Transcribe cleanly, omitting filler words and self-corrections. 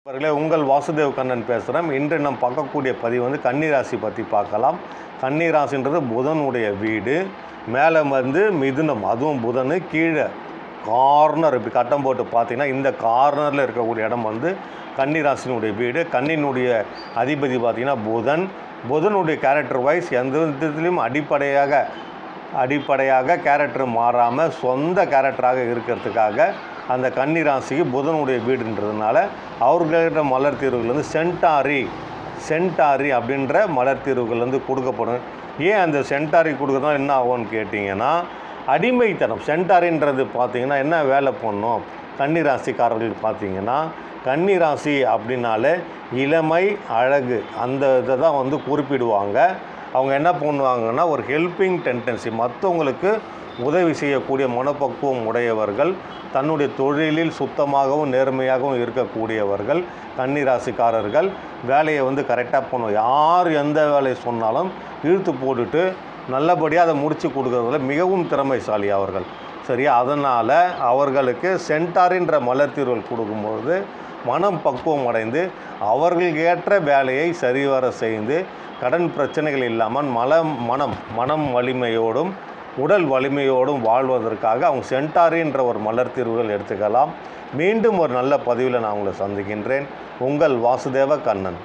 அவர்களே, உங்கள் வாசுதேவ் கண்ணன் பேசுகிறேன். இன்று நாம் பார்க்கக்கூடிய பதிவு வந்து கன்னிராசி பற்றி பார்க்கலாம். கன்னிராசின்றது புதனுடைய வீடு. மேலே வந்து மிதுனம், அதுவும் புதன். கீழே கார்னர் இப்படி கட்டம் போட்டு பார்த்தீங்கன்னா இந்த கார்னரில் இருக்கக்கூடிய இடம் வந்து கன்னிராசினுடைய வீடு. கண்ணினுடைய அதிபதி பார்த்திங்கன்னா புதன். புதனுடைய கேரக்டர் வைஸ் எந்த விதத்துலேயும் அடிப்படையாக கேரக்டர் மாறாமல் சொந்த கேரக்டராக இருக்கிறதுக்காக அந்த கன்னிராசிக்கு புதனுடைய வீடுன்றதுனால அவர்களிட மலர் தீர்வுகள் வந்து சென்டாரி அப்படின்ற மலர் தீர்வுகள் வந்து கொடுக்கப்படும். ஏன் அந்த சென்டாரி கொடுக்குறதுனால என்ன ஆகும்னு கேட்டிங்கன்னா, அடிமைத்தனம். சென்டாரின்றது பார்த்திங்கன்னா என்ன வேலை பண்ணணும் கன்னிராசிக்காரர்கள் பார்த்திங்கன்னா, கன்னிராசி அப்படின்னாலே இளமை, அழகு அந்த இதை தான் வந்து குறிப்பிடுவாங்க. அவங்க என்ன பண்ணுவாங்கன்னா, ஒரு ஹெல்பிங் டெண்டன்சி, மற்றவங்களுக்கு உதவி செய்யக்கூடிய மனப்பக்குவம் உடையவர்கள், தன்னுடைய தொழிலில் சுத்தமாகவும் நேர்மையாகவும் இருக்கக்கூடியவர்கள் கன்னிராசிக்காரர்கள். வேலையை வந்து கரெக்டாக பண்ணுவோம். யார் எந்த வேலையை சொன்னாலும் இழுத்து போட்டுட்டு நல்லபடியாக அதை முடித்து கொடுக்குறதுல மிகவும் திறமைசாலி அவர்கள். சரியா? அதனால் அவர்களுக்கு சென்டாரின்ற மலர் தீர்வுகள் கொடுக்கும்போது மனம் பக்குவம் அடைந்து அவர்களுக்கு ஏற்ற வேலையை சரிவர செய்து கடன் பிரச்சனைகள் இல்லாமல் மனம் வலிமையோடும் உடல் வலிமையோடும் வாழ்வதற்காக அவங்க சென்டாரின்ற ஒரு மலர் தீர்வுகள் எடுத்துக்கலாம். மீண்டும் ஒரு நல்ல பதிவில் நான் உங்களை சந்திக்கின்றேன். உங்கள் வாசுதேவ கண்ணன்.